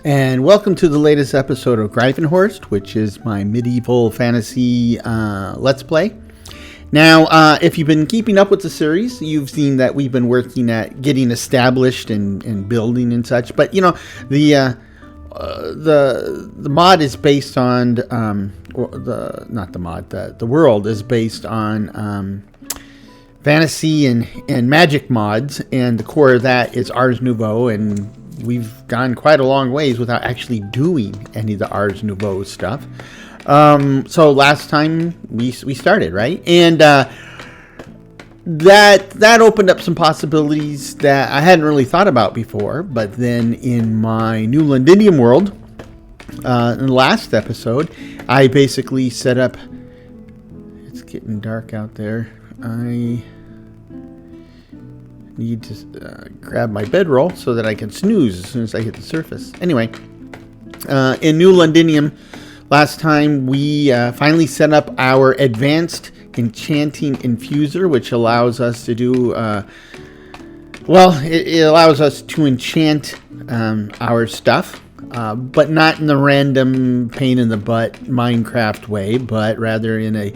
And welcome to the latest episode of Greifenhorst, which is my medieval fantasy Let's Play. Now, if you've been keeping up with the series, you've seen that we've been working at getting established and building and such. But, you know, the mod is based on, the world is based on fantasy and magic mods. And the core of that is Ars Nouveau, and we've gone quite a long ways without actually doing any of the Ars Nouveau stuff. So last time we started, right? And that opened up some possibilities that I hadn't really thought about before. But then in my new Londinium world, in the last episode, I basically set up... It's getting dark out there. I need to grab my bedroll so that I can snooze as soon as I hit the surface. Anyway, in New Londinium, last time we finally set up our advanced enchanting infuser, which allows us to do, it allows us to enchant our stuff, but not in the random pain in the butt Minecraft way, but rather in a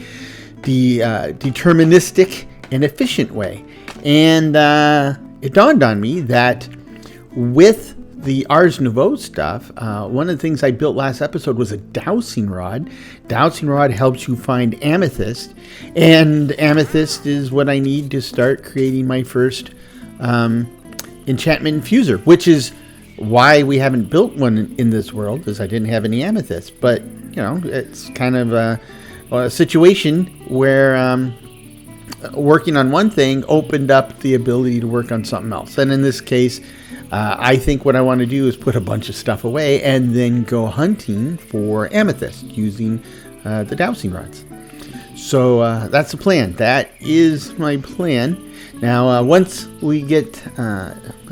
deterministic and efficient way. And it dawned on me that with the Ars Nouveau stuff, one of the things I built last episode was a dowsing rod. Dowsing rod helps you find amethyst, and amethyst is what I need to start creating my first enchantment infuser, which is why we haven't built one in this world, because I didn't have any amethyst. But, you know, it's kind of a situation where working on one thing opened up the ability to work on something else. And in this case, I think what I want to do is put a bunch of stuff away and then go hunting for amethyst using the dowsing rods. So that's the plan. That is my plan. Now, once we get,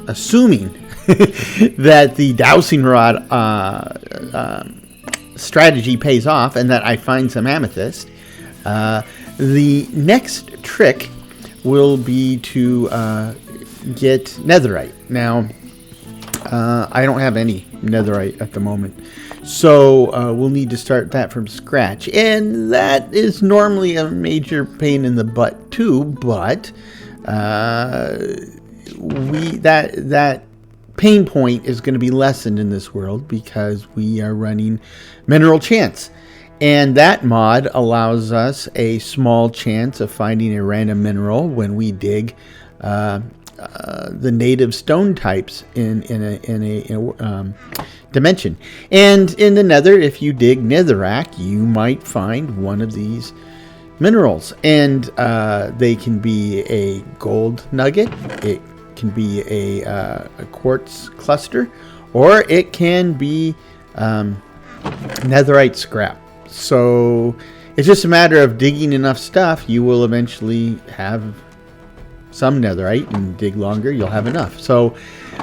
assuming that the dowsing rod strategy pays off and that I find some amethyst, the next trick will be to get netherite. Now, I don't have any netherite at the moment, so we'll need to start that from scratch, and that is normally a major pain in the butt too. But that pain point is going to be lessened in this world because we are running mineral chance. And that mod allows us a small chance of finding a random mineral when we dig the native stone types in a dimension. And in the Nether, if you dig netherrack, you might find one of these minerals. And they can be a gold nugget, it can be a quartz cluster, or it can be netherite scrap. So it's just a matter of digging enough stuff. You will eventually have some netherite, and dig longer, you'll have enough. So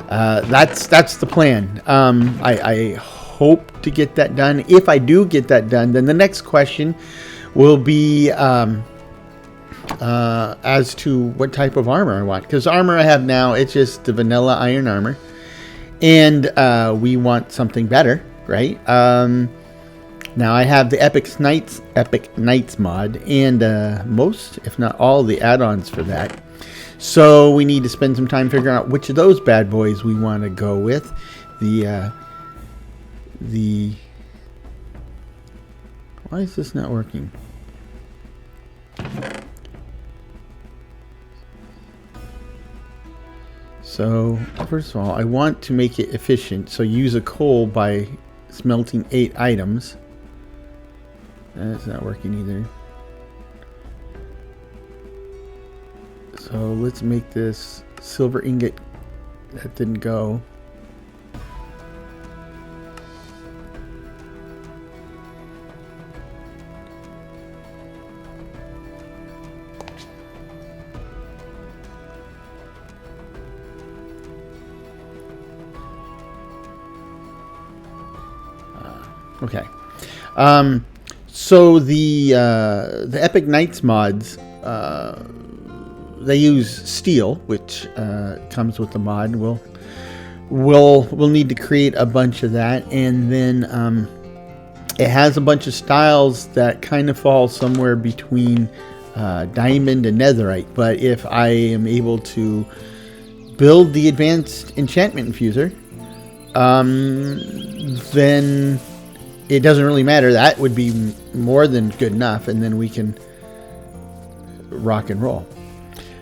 that's the plan. I hope to get that done. If I do get that done, then the next question will be as to what type of armor I want. Because armor I have now, it's just the vanilla iron armor, and we want something better, right? Now I have the Epic Knights mod and most, if not all, the add-ons for that. So we need to spend some time figuring out which of those bad boys we want to go with. Why is this not working? So first of all, I want to make it efficient. So use a coal by smelting 8 items. That's not working either. So let's make this silver ingot. That didn't go. Okay. So the Epic Knights mods, they use steel, which comes with the mod. we'll need to create a bunch of that, and then it has a bunch of styles that kind of fall somewhere between diamond and netherite. But if I am able to build the advanced enchantment infuser, then it doesn't really matter. That would be more than good enough, and then we can rock and roll.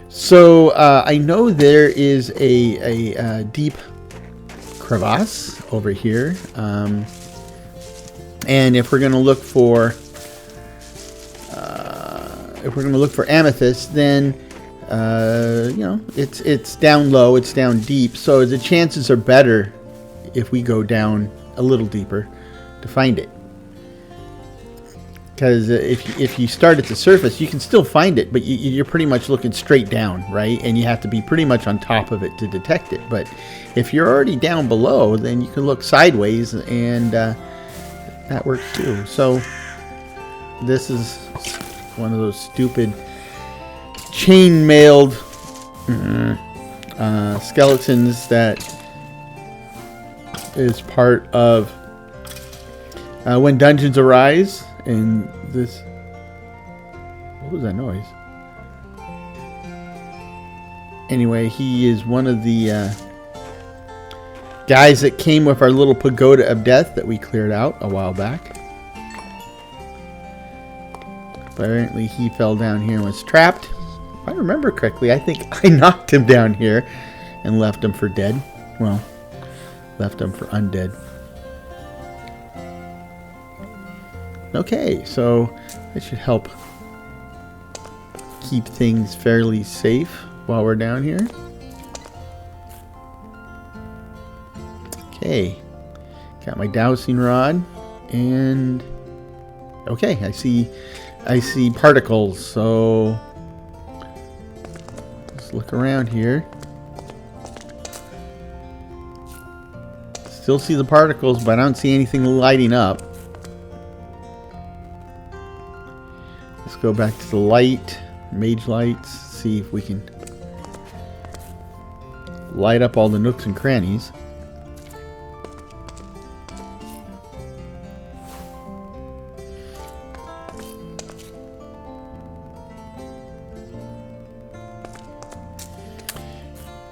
So I know there is a deep crevasse over here, and if we're going to look for amethyst, then you know, it's down low, it's down deep, so the chances are better if we go down a little deeper to find it. Because if you start at the surface, you can still find it, but you're pretty much looking straight down, right? And you have to be pretty much on top of it to detect it. But if you're already down below, then you can look sideways, and that works too. So this is one of those stupid chain-mailed skeletons that is part of when dungeons arise. And this, what was that noise? Anyway, he is one of the guys that came with our little pagoda of death that we cleared out a while back. Apparently he fell down here and was trapped. If I remember correctly, I think I knocked him down here and left him for dead. Well, left him for undead. Okay, so that should help keep things fairly safe while we're down here. Okay, got my dowsing rod, and okay, I see particles. So let's look around here. Still see the particles, but I don't see anything lighting up. Let's go back to the light, mage lights, see if we can light up all the nooks and crannies.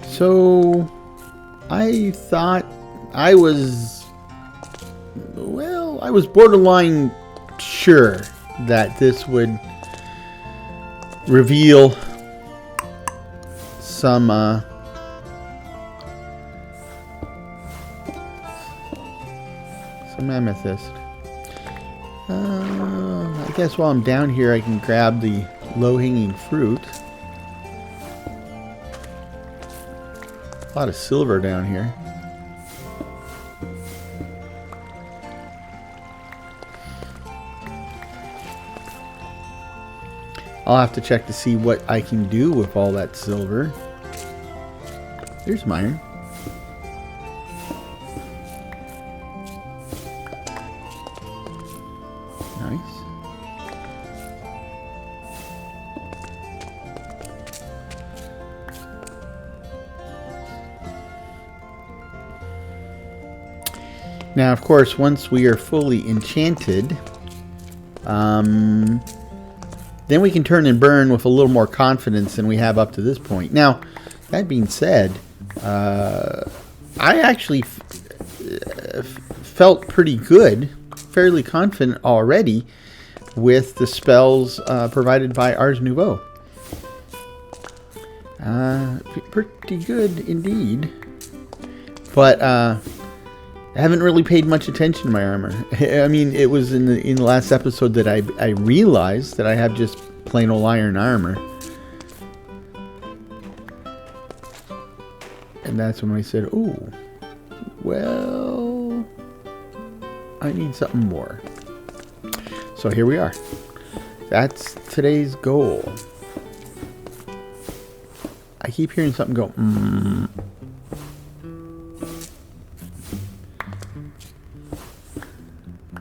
So I thought I was borderline sure that this would reveal some amethyst. I guess while I'm down here I can grab the low-hanging fruit. A lot of silver down here. I'll have to check to see what I can do with all that silver. Here's my iron. Nice. Now, of course, once we are fully enchanted, then we can turn and burn with a little more confidence than we have up to this point. Now, that being said, I actually felt pretty good, fairly confident already with the spells provided by Ars Nouveau. Pretty good indeed. But I haven't really paid much attention to my armor. I mean, it was in the last episode that I realized that I have just plain old iron armor. And that's when I said, oh, well, I need something more. So here we are. That's today's goal. I keep hearing something go,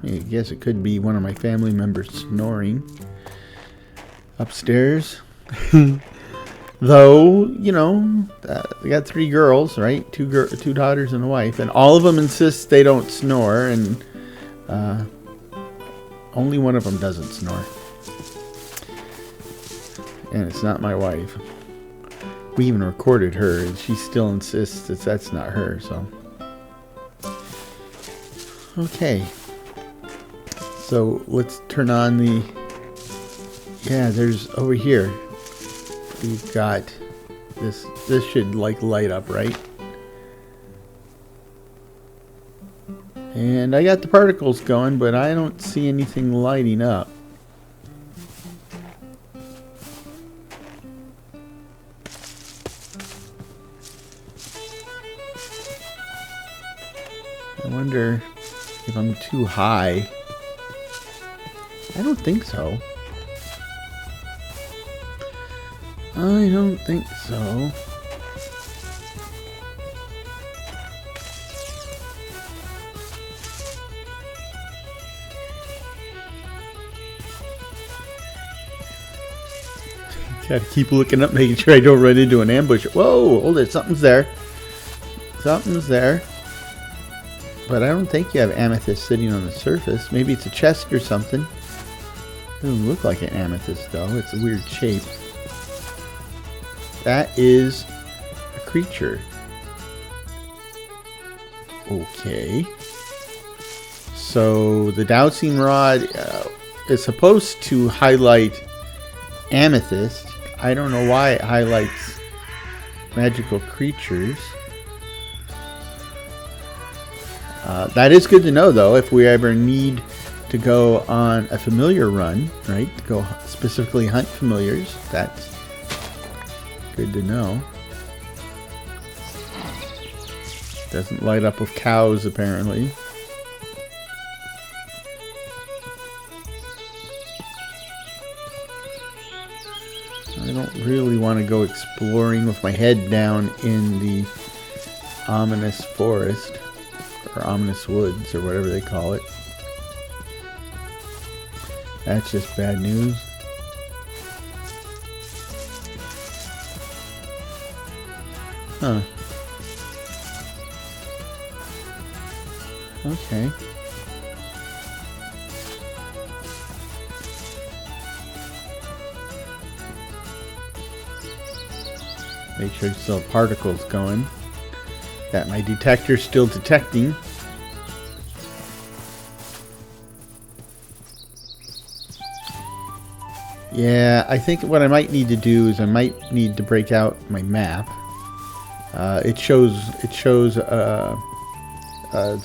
I guess it could be one of my family members snoring upstairs. Though, you know, they got 3 girls, right? 2 daughters and a wife, and all of them insist they don't snore, and only one of them doesn't snore. And it's not my wife. We even recorded her, and she still insists that that's not her, so. Okay. So, let's turn on the... Yeah, there's over here. We've got this. This should like light up, right? And I got the particles going, but I don't see anything lighting up. I wonder if I'm too high. I don't think so. I don't think so. Gotta keep looking up, making sure I don't run into an ambush. Whoa, hold it, something's there. Something's there. But I don't think you have amethyst sitting on the surface. Maybe it's a chest or something. Doesn't look like an amethyst though, it's a weird shape. That is a creature. Okay. So the dowsing rod is supposed to highlight amethyst. I don't know why it highlights magical creatures. That is good to know though, if we ever need to go on a familiar run, right? To go specifically hunt familiars. That's good to know. Doesn't light up with cows, apparently. I don't really want to go exploring with my head down in the ominous forest, or ominous woods, or whatever they call it. That's just bad news. Huh. Okay. Make sure there's still particles going. Got my detector still detecting. Yeah, I think what I might need to do is I might need to break out my map. It shows the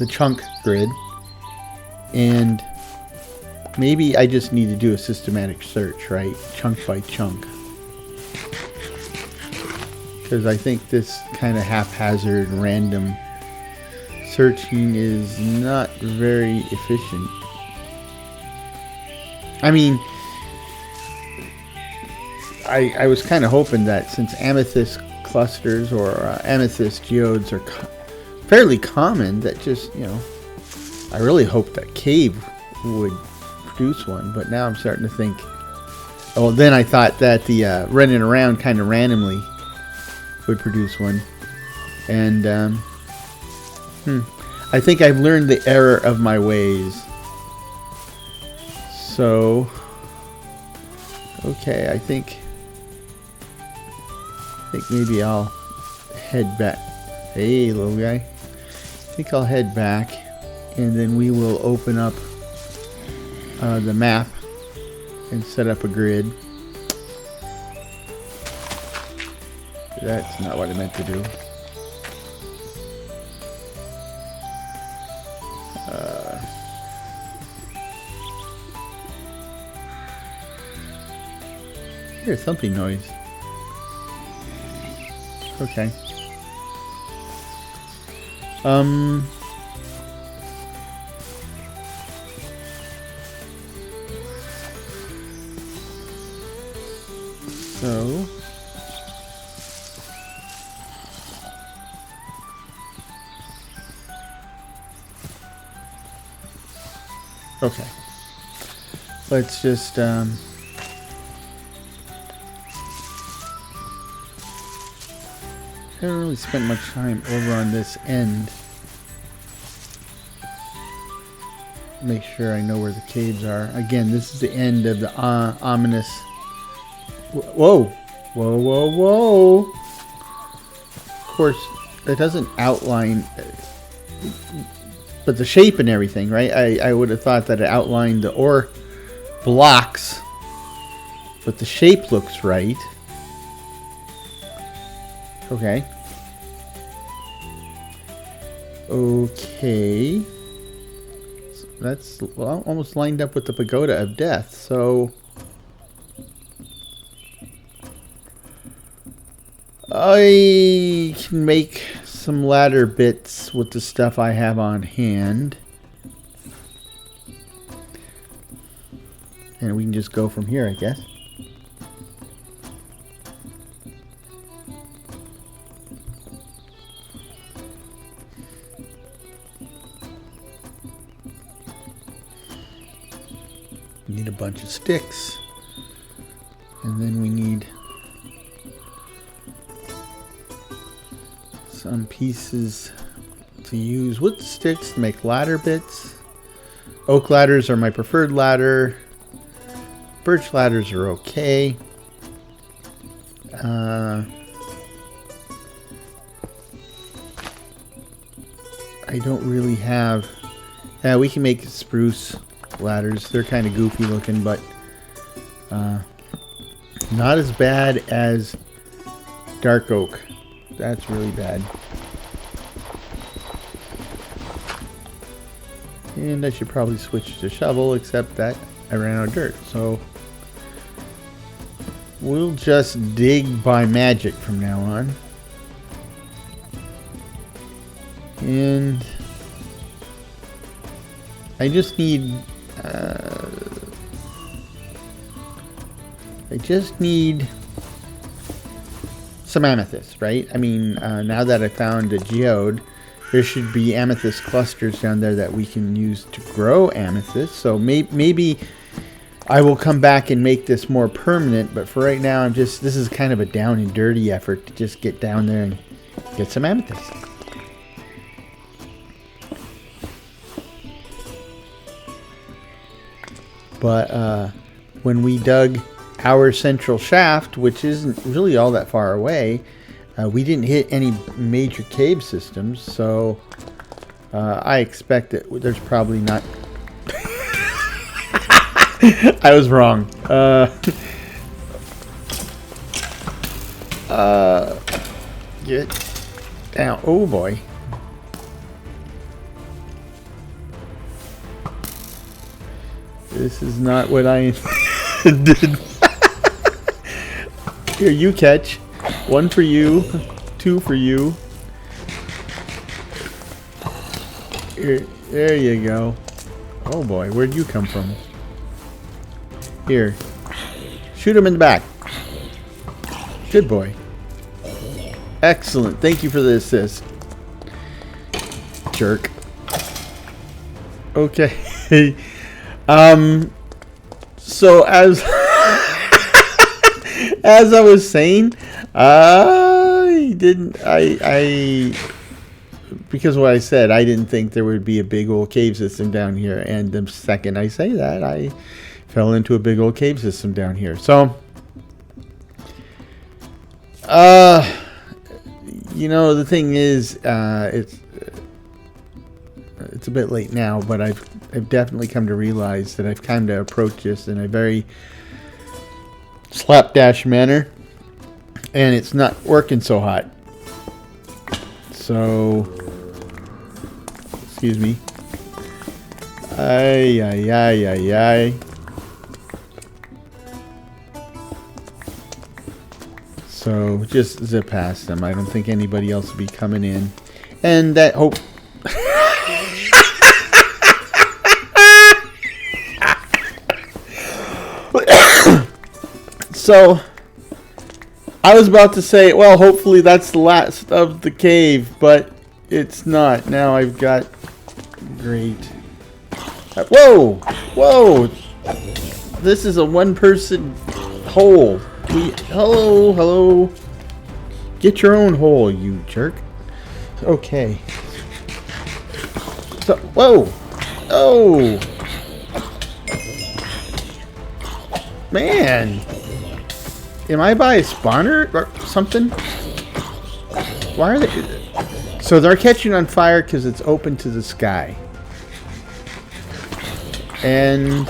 chunk grid, and maybe I just need to do a systematic search, right? Chunk by chunk. Because I think this kind of haphazard, random searching is not very efficient. I mean, I was kind of hoping that since amethyst clusters or amethyst geodes are fairly common, that just, you know, I really hoped that cave would produce one, but now I'm starting to think, oh, then I thought that the running around kind of randomly would produce one. And I think I've learned the error of my ways. So okay, I think maybe I'll head back. Hey, little guy. I think I'll head back, and then we will open up the map and set up a grid. That's not what I meant to do. I hear something noise. Okay. So okay. Let's just haven't really spent much time over on this end. Make sure I know where the caves are. Again, this is the end of the ominous... Whoa! Whoa, whoa, whoa! Of course, it doesn't outline... But the shape and everything, right? I would have thought that it outlined the ore blocks. But the shape looks right. Okay. Okay. So that's almost lined up with the Pagoda of Death, so... I can make some ladder bits with the stuff I have on hand. And we can just go from here, I guess. We need a bunch of sticks. And then we need some pieces to use with the sticks to make ladder bits. Oak ladders are my preferred ladder. Birch ladders are okay. I don't really have... Yeah, we can make spruce ladders. They're kind of goofy looking, but not as bad as dark oak. That's really bad. And I should probably switch to shovel, except that I ran out of dirt. So we'll just dig by magic from now on. And I just need some amethyst, right? I mean, now that I found a geode, there should be amethyst clusters down there that we can use to grow amethyst. So maybe I will come back and make this more permanent, but for right now, this is kind of a down and dirty effort to just get down there and get some amethyst. But when we dug our central shaft, which isn't really all that far away, we didn't hit any major cave systems, so I expect that there's probably not... I was wrong. Get down. Oh boy. This is not what I intended. Here, you catch. 1 for you. 2 for you. Here, there you go. Oh boy, where'd you come from? Here. Shoot him in the back. Good boy. Excellent. Thank you for the assist. Jerk. Okay. So as I was saying, because of what I said, I didn't think there would be a big old cave system down here, and the second I say that, I fell into a big old cave system down here. So, you know, the thing is, it's a bit late now, but I've definitely come to realize that I've come to approach this in a very slapdash manner, and it's not working so hot. So, excuse me. Ay, ay, ay, ay, ay. So, just zip past them. I don't think anybody else will be coming in. And that hope... So, I was about to say, well, hopefully that's the last of the cave, but it's not. Now I've got... Great. Whoa! Whoa! This is a one-person hole. Hello, hello. Get your own hole, you jerk. Okay. So, whoa! Oh! Man! Am I by a spawner or something? Why are they... So they're catching on fire because it's open to the sky. And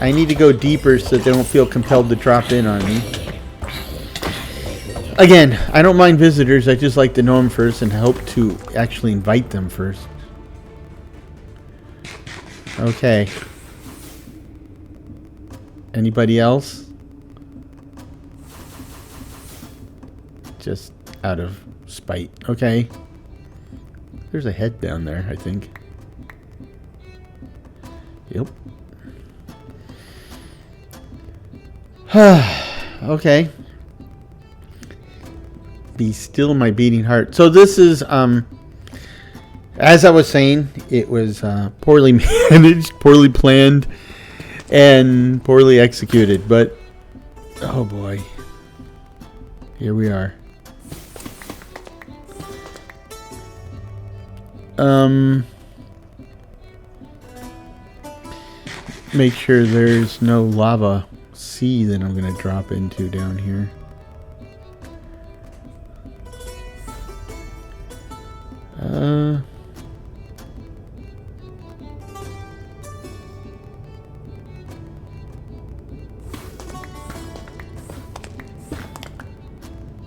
I need to go deeper so that they don't feel compelled to drop in on me. Again, I don't mind visitors. I just like to know them first and hope to actually invite them first. Okay. Anybody else? Just out of spite. Okay. There's a head down there, I think. Yep. Okay. Be still my beating heart. So this is, as I was saying, it was poorly managed, poorly planned, and poorly executed. But, oh boy. Here we are. Make sure there's no lava sea that I'm going to drop into down here.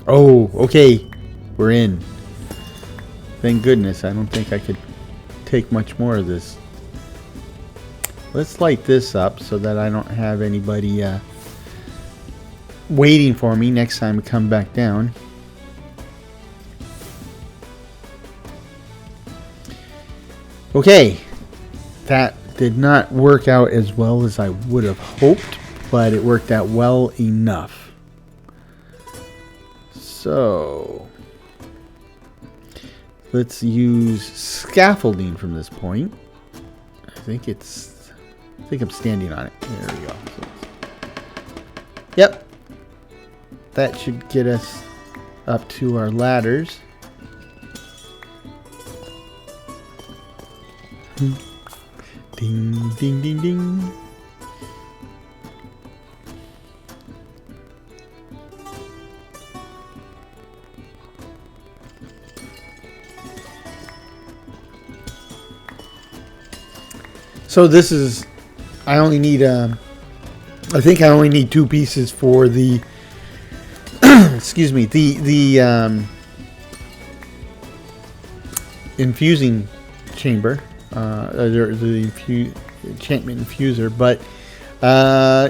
Oh, okay. We're in. Thank goodness. I don't think I could take much more of this. Let's light this up so that I don't have anybody waiting for me next time we come back down. Okay. That did not work out as well as I would have hoped, but it worked out well enough. So let's use scaffolding from this point. I think I'm standing on it. There we go. Yep. That should get us up to our ladders. Ding, ding, ding, ding. So this is, I only need, I think I only need 2 pieces for the, excuse me, the infusing chamber, the enchantment infuser, but,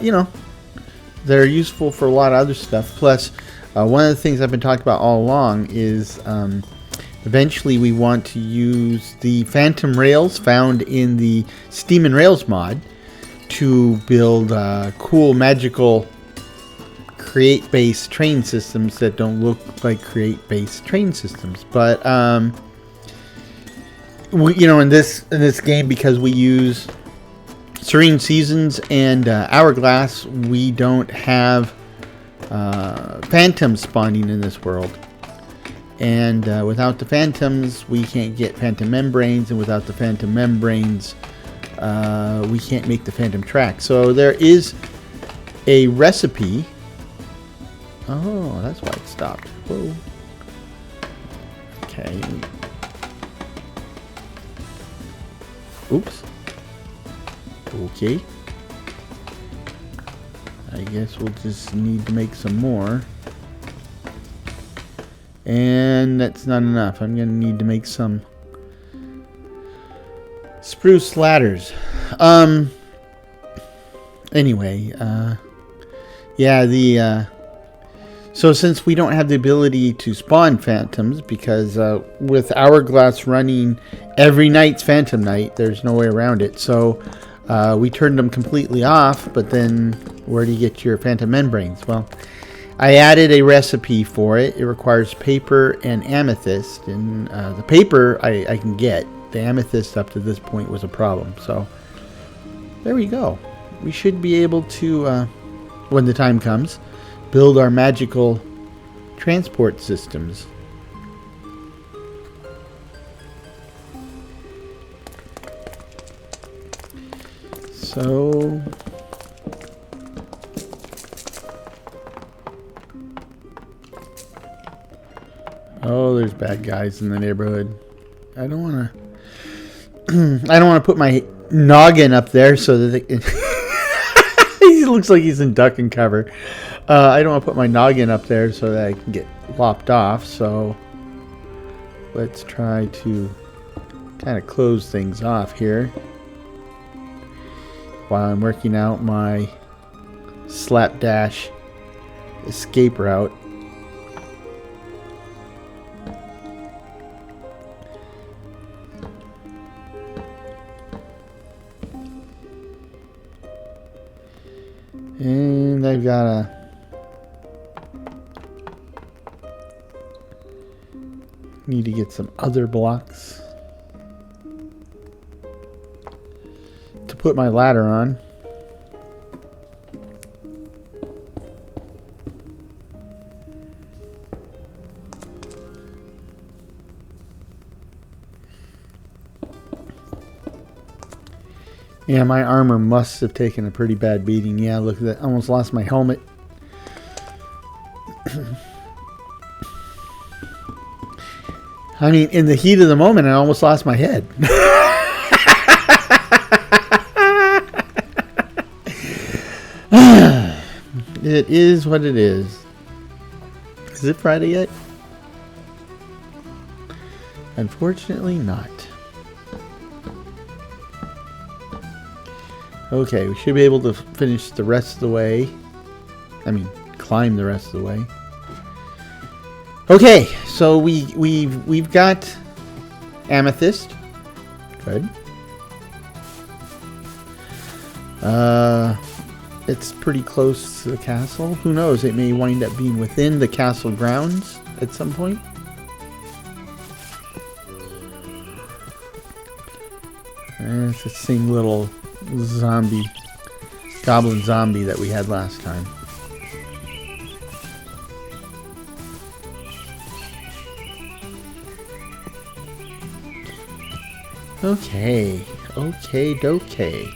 you know, they're useful for a lot of other stuff. Plus, one of the things I've been talking about all along is, eventually we want to use the phantom rails found in the Steam and Rails mod to build cool magical create-based train systems that don't look like create-based train systems. But you know, in this game, because we use Serene Seasons and Hourglass, we don't have phantoms spawning in this world. And without the phantoms, we can't get phantom membranes, and without the phantom membranes, we can't make the phantom track. So there is a recipe. Oh, that's why it stopped. Whoa. Okay. Oops. Okay. I guess we'll just need to make some more. And that's not enough. I'm going to need to make some spruce ladders. Anyway, yeah, so since we don't have the ability to spawn phantoms, because with Hourglass running every night's phantom night, there's no way around it. So we turned them completely off, but then where do you get your phantom membranes? Well, I added a recipe for it. It requires paper and amethyst, and the paper I can get. The amethyst up to this point was a problem. So there we go. We should be able to, when the time comes, build our magical transport systems. So oh, there's bad guys in the neighborhood. I don't want to. I don't want to put my noggin up there so that they, he looks like he's in duck and cover. I don't want to put my noggin up there so that I can get lopped off. So let's try to kind of close things off here while I'm working out my slapdash escape route. And I've got to need to get some other blocks to put my ladder on. Yeah, my armor must have taken a pretty bad beating. Yeah, look at that. I almost lost my helmet. I mean, in the heat of the moment, I almost lost my head. It is what it is. Is it Friday yet? Unfortunately not. Okay, we should be able to finish the rest of the way. I mean, climb the rest of the way. Okay, so we've got Amethyst. Good. It's pretty close to the castle. Who knows? It may wind up being within the castle grounds at some point. It's the same little goblin zombie that we had last time. Okay, dokey.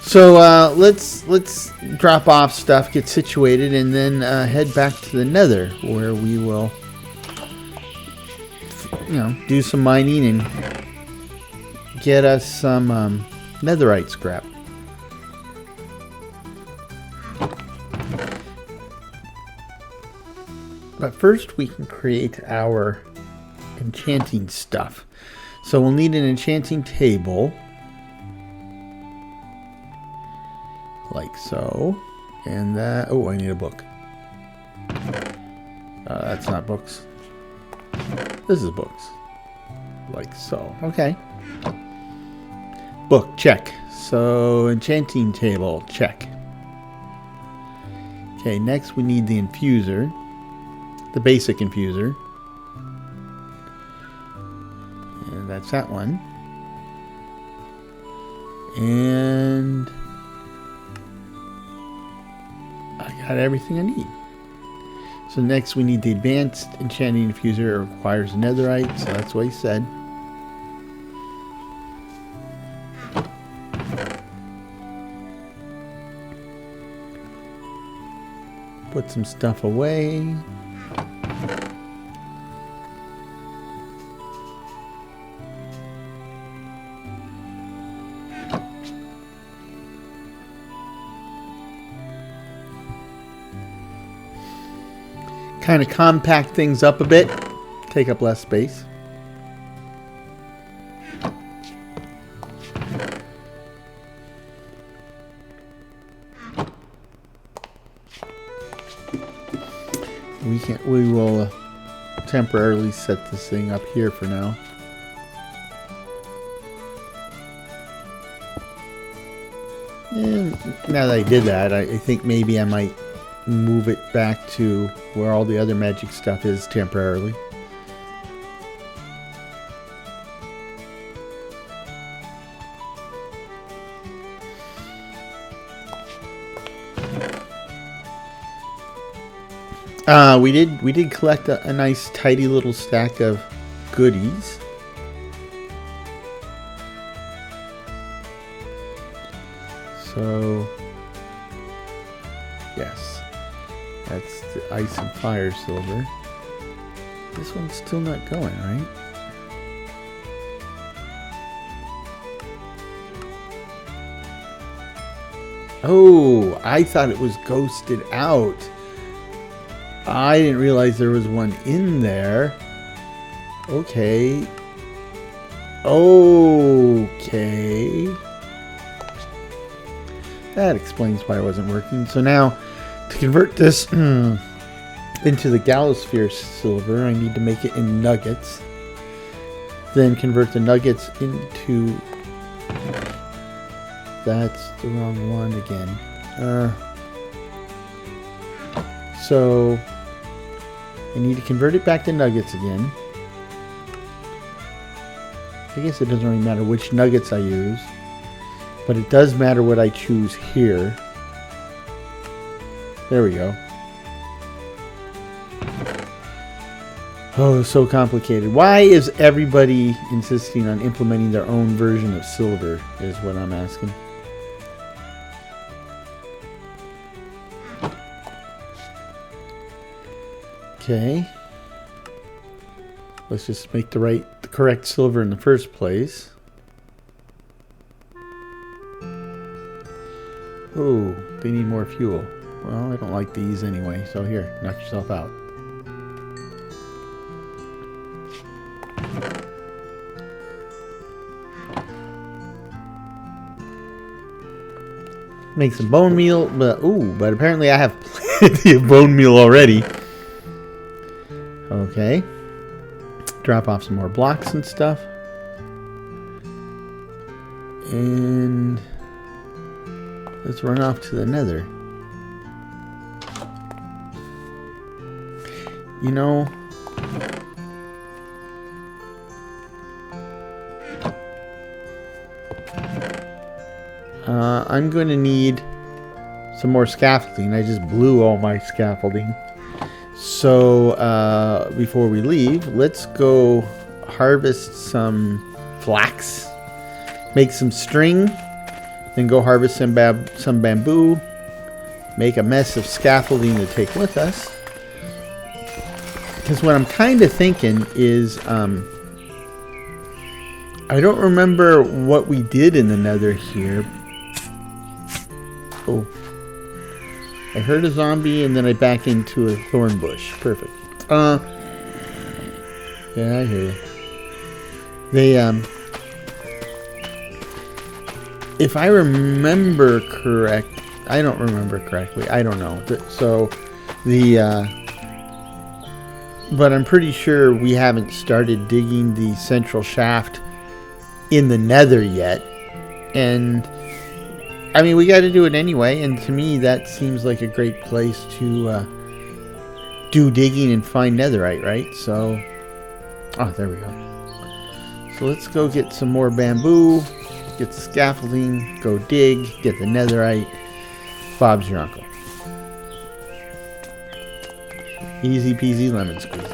So let's drop off stuff, get situated, and then head back to the Nether, where we will, do some mining and get us some Netherite scrap. But first, we can create our enchanting stuff. So we'll need an enchanting table, like so, and that. Oh, I need a book. That's not books. This is books, like so. Okay. Book, check. So enchanting table, check. Okay, next we need the infuser, the basic infuser. And that's that one. And I got everything I need. So next we need the advanced enchanting infuser. It requires netherite, so that's what he said. Put some stuff away. Kind of compact things up a bit, take up less space. We will temporarily set this thing up here for now. And now that I did that, I think maybe I might move it back to where all the other magic stuff is temporarily. We did collect a nice tidy little stack of goodies. So yes, that's the ice and fire silver. This one's still not going, right? Oh, I thought it was ghosted out. I didn't realize there was one in there. Okay. Okay. That explains why it wasn't working. So now, to convert this into the Gallosphere silver, I need to make it in nuggets. Then convert the nuggets into... That's the wrong one again. So I need to convert it back to nuggets again. I guess it doesn't really matter which nuggets I use, but it does matter what I choose here. There we go. Oh, so complicated. Why is everybody insisting on implementing their own version of silver is what I'm asking. Okay. Let's just make the correct silver in the first place. Oh, they need more fuel. Well, I don't like these anyway, so here, knock yourself out. Make some bone meal, but apparently I have plenty of bone meal already. Okay. Drop off some more blocks and stuff. And let's run off to the Nether. You know, I'm going to need some more scaffolding. I just blew all my scaffolding. So before we leave, let's go harvest some flax, make some string, then go harvest some bamboo, make a mess of scaffolding to take with us. Because what I'm kind of thinking is, I don't remember what we did in the Nether here. Oh. I heard a zombie and then I back into a thorn bush. Perfect. Yeah, I hear you. They, if I remember correct, I don't remember correctly. I don't know. So, but I'm pretty sure we haven't started digging the central shaft in the Nether yet. And I mean, we got to do it anyway, and to me, that seems like a great place to do digging and find netherite, right? So, oh, there we go. So let's go get some more bamboo, get the scaffolding, go dig, get the netherite. Bob's your uncle. Easy peasy lemon squeeze.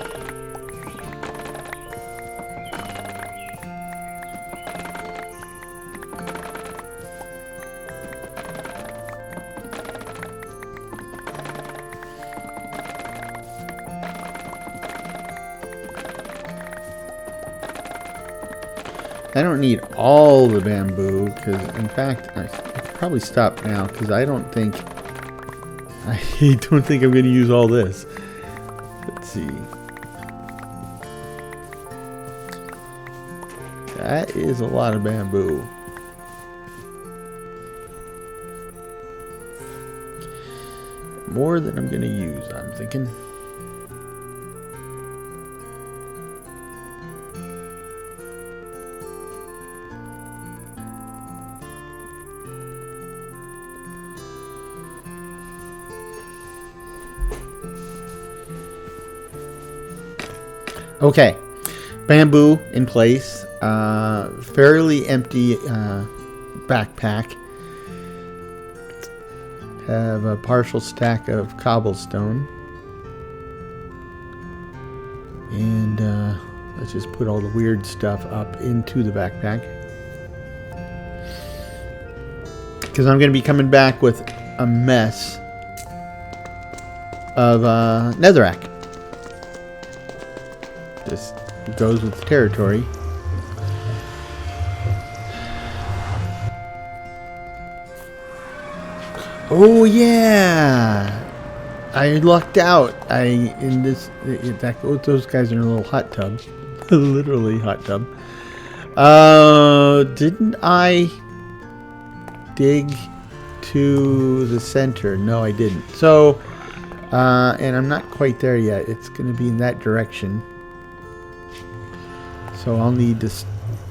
I don't need all the bamboo because, in fact, I could probably stop now because I don't think I'm going to use all this. Let's see. That is a lot of bamboo. More than I'm going to use, I'm thinking. Okay, bamboo in place, fairly empty backpack, have a partial stack of cobblestone, And let's just put all the weird stuff up into the backpack. Because I'm going to be coming back with a mess of netherrack. This goes with the territory. Oh yeah, I lucked out. Those guys are in a little hot tub, literally hot tub. Didn't I dig to the center? No, I didn't. So, and I'm not quite there yet. It's going to be in that direction. So I'll need to.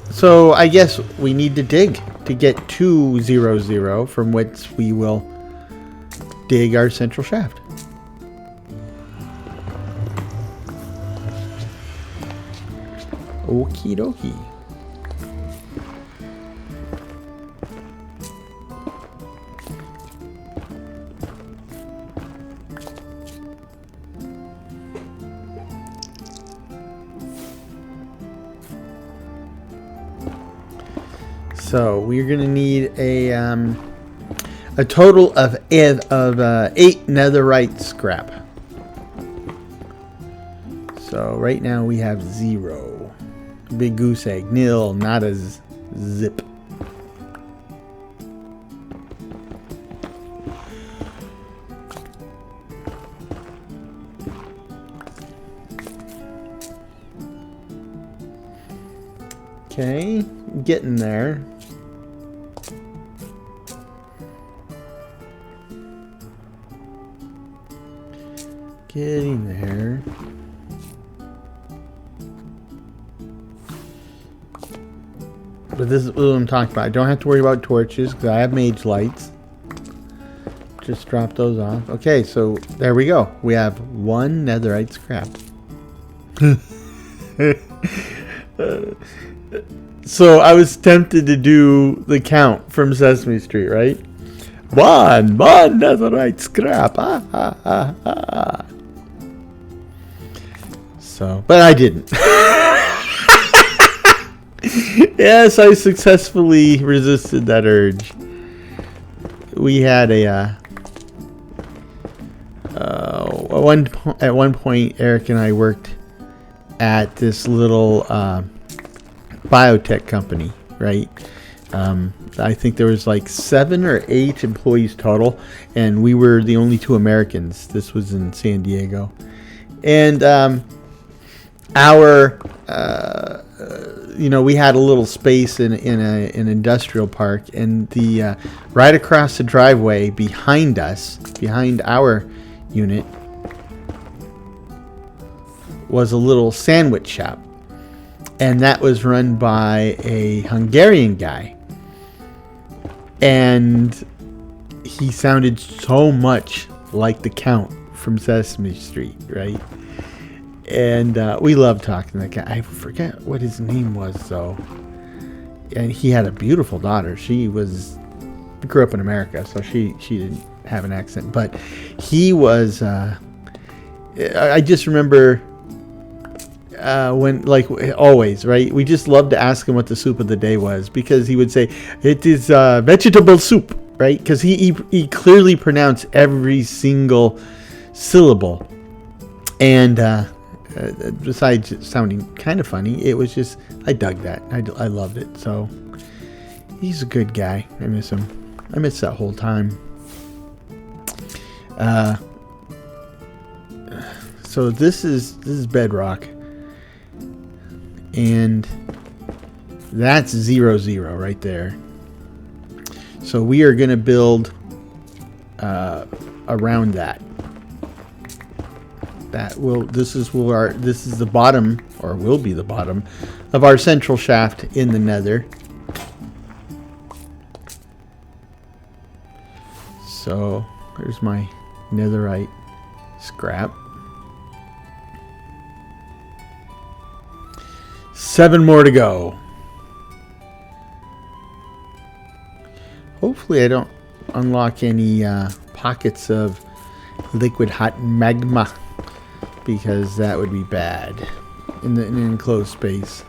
So I guess we need to dig to get to 0, 0, from which we will dig our central shaft. Okie dokie. So we're gonna need a total of 8 netherite scrap. So right now we have 0. Big goose egg, nil, not a zip. Okay, getting there. Getting there. But this is what I'm talking about. I don't have to worry about torches because I have mage lights. Just drop those off. Okay, so there we go. We have 1 netherite scrap. So I was tempted to do the count from Sesame Street, right? 1 netherite scrap. So, but I didn't. Yes, I successfully resisted that urge. We had at one point, Eric and I worked at this little biotech company, right? I think there was like 7 or 8 employees total, and we were the only 2 Americans. This was in San Diego, and we had a little space in an industrial park, and the right across the driveway behind us, behind our unit, was a little sandwich shop, and that was run by a Hungarian guy, and he sounded so much like the Count from Sesame Street, right? And we loved talking to that guy. I forget what his name was, though. And he had a beautiful daughter. She grew up in America, so she didn't have an accent. But he was, I just remember when, like always, right? We just loved to ask him what the soup of the day was, because he would say, it is vegetable soup, right? Because he clearly pronounced every single syllable. And besides sounding kind of funny, it was just, I dug that. I loved it. So he's a good guy. I miss him. I miss that whole time. So this is bedrock, and that's 0, 0 right there. So we are going to build around that. This is the bottom, or will be the bottom, of our central shaft in the Nether. So there's my netherite scrap. 7 more to go. Hopefully I don't unlock any pockets of liquid hot magma, because that would be bad. in an enclosed space.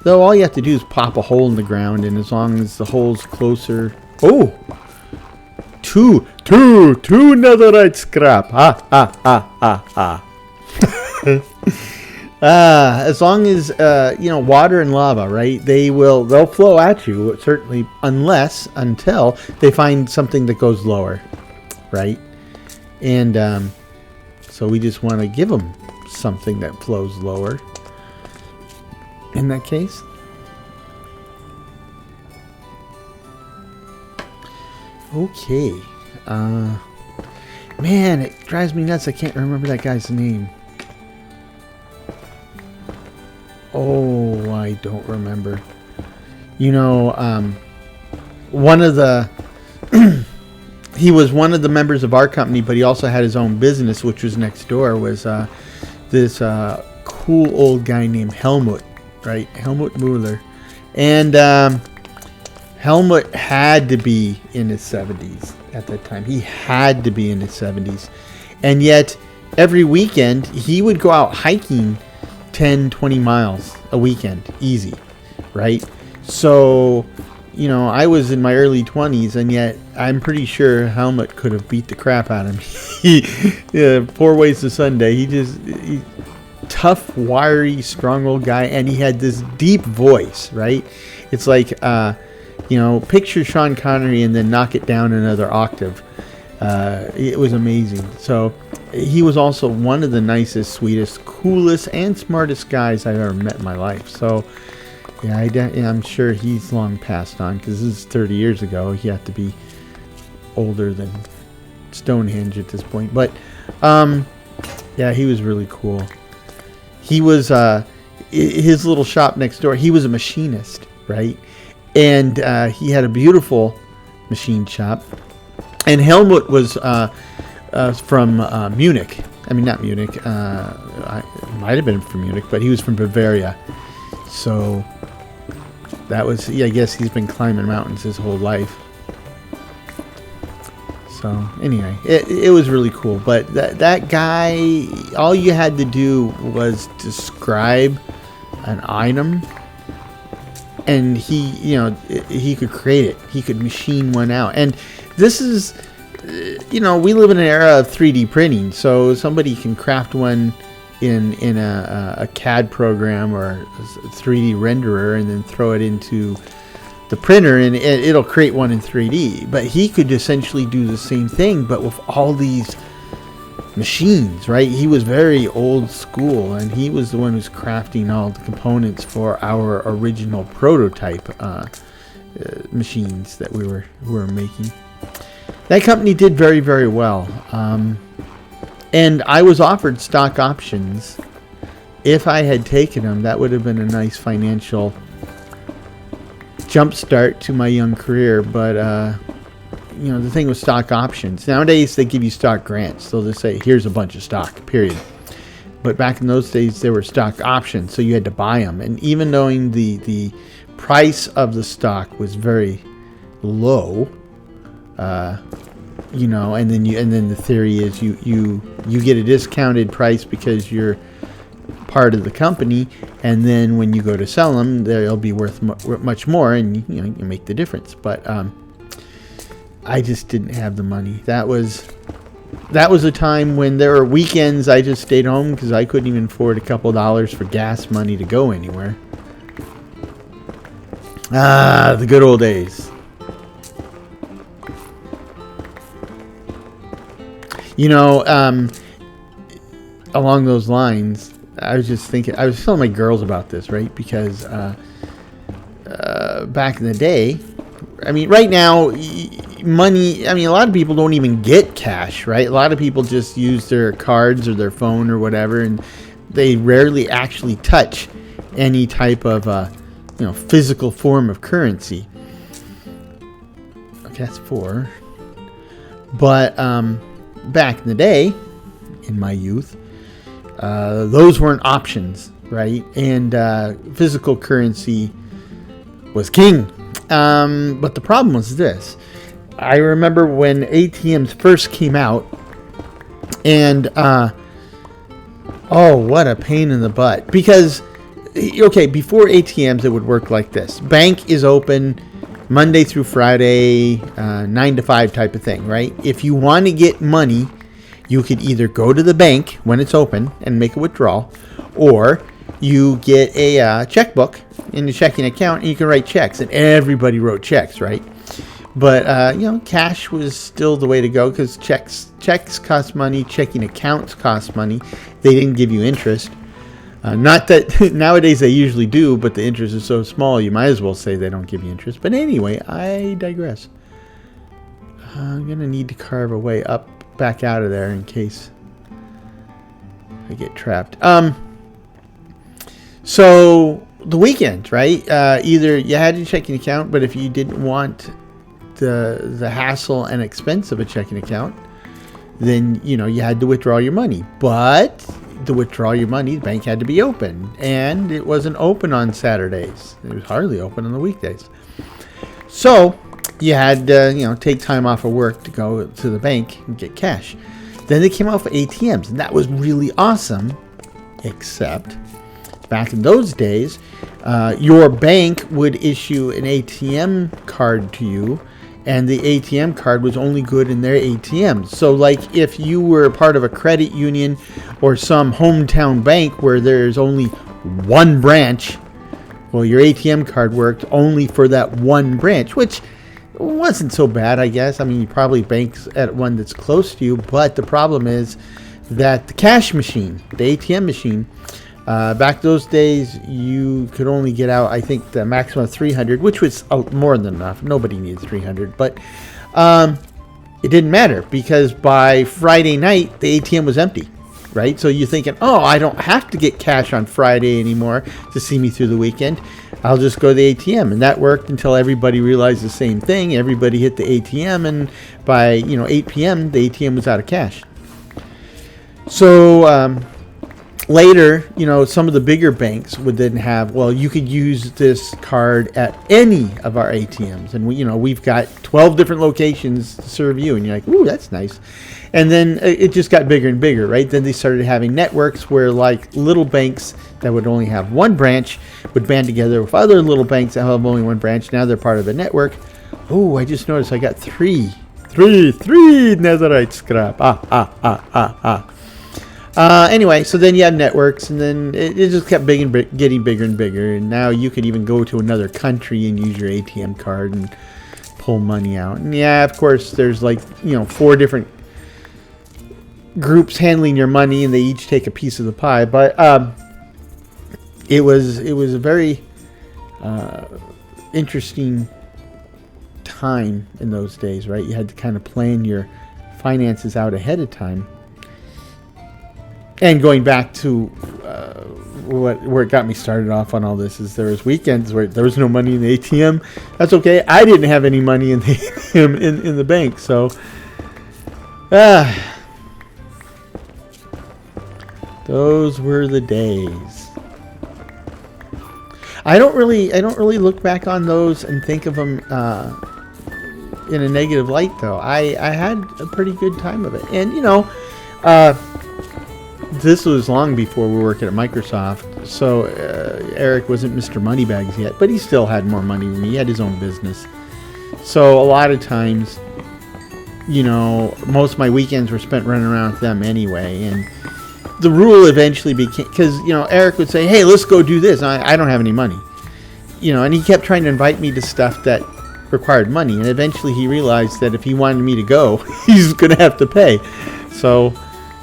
Though all you have to do is pop a hole in the ground, and as long as the hole's closer... Oh! Two netherite scrap. As long as water and lava, right? They'll flow at you, certainly, until they find something that goes lower, right? And so we just want to give them something that flows lower. In that case. Okay. Man, it drives me nuts. I can't remember that guy's name. Oh, I don't remember. One of the... he was one of the members of our company, but he also had his own business, which was next door, was this cool old guy named Helmut, right? Helmut Mueller. And Helmut had to be in his 70s at that time. He had to be in his 70s. And yet, every weekend, he would go out hiking 10, 20 miles a weekend. Easy, right? So, I was in my early 20s, and yet I'm pretty sure Helmut could have beat the crap out of me. 4 ways to Sunday. He tough, wiry, strong old guy, and he had this deep voice, right? It's like, picture Sean Connery and then knock it down another octave. It was amazing. So he was also one of the nicest, sweetest, coolest, and smartest guys I've ever met in my life. So, I'm sure he's long passed on, because this is 30 years ago. He had to be older than Stonehenge at this point. But, he was really cool. He was, his little shop next door, he was a machinist, right? And he had a beautiful machine shop. And Helmut was from Munich. I mean, not Munich. Might have been from Munich, but he was from Bavaria. So that was, I guess he's been climbing mountains his whole life. So anyway, it was really cool. But that guy, all you had to do was describe an item, and he could create it. He could machine one out. And this is, we live in an era of 3D printing, so somebody can craft one in a CAD program or a 3D renderer and then throw it into the printer, and it'll create one in 3D. But he could essentially do the same thing, but with all these machines, right? He was very old school, and he was the one who's crafting all the components for our original prototype machines that we were making. That company did very, very well. And I was offered stock options. If I had taken them, that would have been a nice financial jump start to my young career. But, the thing with stock options, nowadays they give you stock grants. They'll just say, here's a bunch of stock, period. But back in those days, there were stock options, so you had to buy them. And even knowing the price of the stock was very low, and then the theory is you get a discounted price because you're part of the company, and then when you go to sell them, they'll be worth much more, and you make the difference. But I just didn't have the money. That was a time when there were weekends I just stayed home because I couldn't even afford a couple dollars for gas money to go anywhere. The good old days. Along those lines, I was just thinking, I was telling my girls about this, right? Because back in the day, right now, money, a lot of people don't even get cash, right? A lot of people just use their cards or their phone or whatever, and they rarely actually touch any type of, physical form of currency. Okay, that's 4. But, back in the day, in my youth, those weren't options, right? And physical currency was king. But the problem was this. I remember when ATMs first came out, and Oh, what a pain in the butt. Because, okay, before ATMs, it would work like this. Bank is open Monday through Friday, 9 to 5 type of thing, right? If you want to get money, you could either go to the bank when it's open and make a withdrawal, or you get a checkbook in the checking account and you can write checks. And everybody wrote checks, right? But, cash was still the way to go because checks cost money. Checking accounts cost money. They didn't give you interest. Not that nowadays they usually do, but the interest is so small, you might as well say they don't give you interest. But anyway, I digress. I'm going to need to carve a way back out of there in case I get trapped. So the weekend, right? Either you had your checking account, but if you didn't want the hassle and expense of a checking account, then you had to withdraw your money. But to withdraw your money, the bank had to be open, and it wasn't open on Saturdays. It was hardly open on the weekdays. So you had to take time off of work to go to the bank and get cash. Then they came out with ATMs, and that was really awesome, except back in those days, your bank would issue an ATM card to you, and the ATM card was only good in their ATMs. So like if you were part of a credit union or some hometown bank where there's only one branch, well, your ATM card worked only for that one branch, which wasn't so bad, I guess. I mean, you probably bank at one that's close to you, but the problem is that the cash machine, the ATM machine, back those days, you could only get out, I think, the maximum of 300, which was more than enough. Nobody needs 300, but it didn't matter because by Friday night, the ATM was empty, right? So you're thinking, oh, I don't have to get cash on Friday anymore to see me through the weekend. I'll just go to the ATM. And that worked until everybody realized the same thing. Everybody hit the ATM, and by 8 p.m., the ATM was out of cash. So later, some of the bigger banks would then have, well, you could use this card at any of our ATMs. And we've got 12 different locations to serve you. And you're like, ooh, that's nice. And then it just got bigger and bigger, right? Then they started having networks where like little banks that would only have one branch would band together with other little banks that have only one branch. Now they're part of a network. Oh, I just noticed I got three netherite scrap. Anyway, so then you had networks, and then it just kept getting bigger and bigger. And now you could even go to another country and use your ATM card and pull money out. And yeah, of course, there's like 4 different groups handling your money, and they each take a piece of the pie. But it was a very interesting time in those days, right? You had to kind of plan your finances out ahead of time. And going back to where it got me started off on all this is there was weekends where there was no money in the ATM. That's okay. I didn't have any money in the ATM in the bank, so those were the days. I don't really look back on those and think of them in a negative light, though. I had a pretty good time of it, and this was long before we were working at Microsoft, so Eric wasn't Mr. Moneybags yet, but he still had more money than me. He had his own business. So a lot of times, most of my weekends were spent running around with them anyway. And the rule eventually became, because, Eric would say, hey, let's go do this. I don't have any money. And he kept trying to invite me to stuff that required money. And eventually he realized that if he wanted me to go, he's going to have to pay. So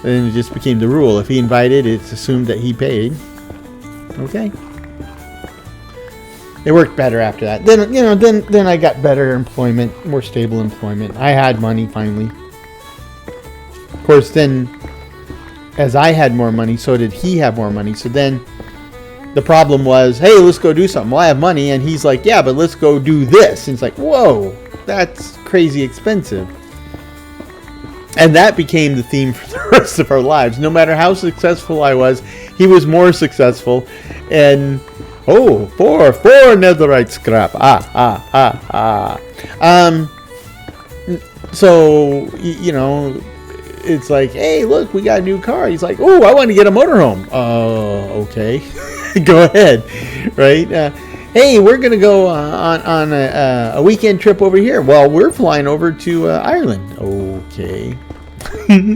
then it just became the rule. If he invited, it's assumed that he paid. Okay. It worked better after that. Then I got better employment, more stable employment. I had money finally. Of course, then as I had more money, so did he have more money. So then the problem was, hey, let's go do something. Well, I have money, and he's like, yeah, but let's go do this. And it's like, whoa, that's crazy expensive. And that became the theme for the rest of our lives. No matter how successful I was, he was more successful. And, four netherite scrap. So, it's like, hey, look, we got a new car. He's like, oh, I want to get a motorhome. Okay, go ahead, right? Hey, we're gonna go on a weekend trip over here. Well, we're flying over to Ireland. Okay,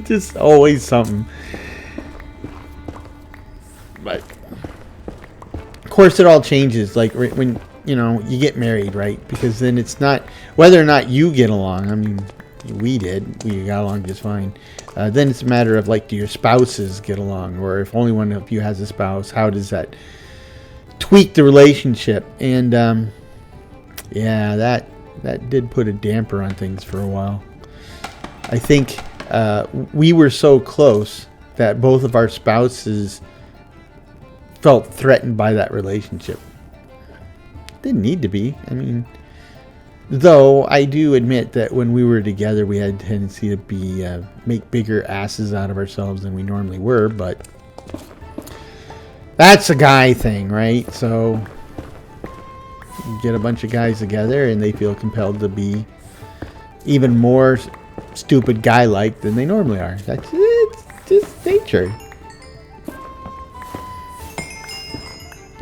just always something. But of course, it all changes. Like when you get married, right? Because then it's not whether or not you get along. I mean, we did. We got along just fine. Then it's a matter of like, do your spouses get along, or if only one of you has a spouse, how does that tweak the relationship? And yeah, that did put a damper on things for a while. I think we were so close that both of our spouses felt threatened by that relationship. Didn't need to be. I mean, though I do admit that when we were together, we had a tendency to be make bigger asses out of ourselves than we normally were, but that's a guy thing, right? So you get a bunch of guys together and they feel compelled to be even more stupid guy-like than they normally are. That's it's just nature.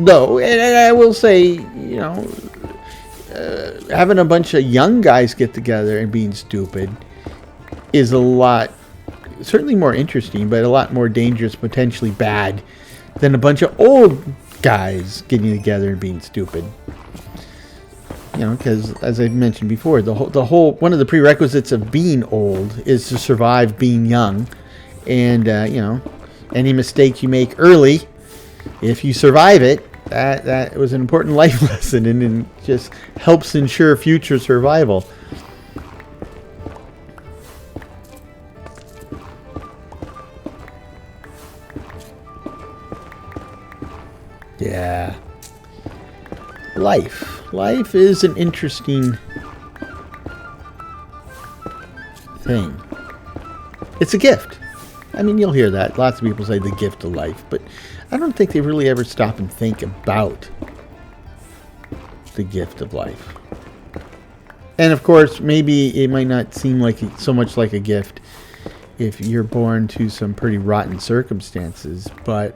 Though, and I will say, having a bunch of young guys get together and being stupid is a lot, certainly more interesting, but a lot more dangerous, potentially bad, than a bunch of old guys getting together and being stupid. Because as I mentioned before, the whole one of the prerequisites of being old is to survive being young, and any mistake you make early, if you survive it, that was an important life lesson, and it just helps ensure future survival. Yeah. Life is an interesting thing. It's a gift. I mean, you'll hear that. Lots of people say the gift of life, but I don't think they really ever stop and think about the gift of life. And of course, maybe it might not seem like so much like a gift if you're born to some pretty rotten circumstances, but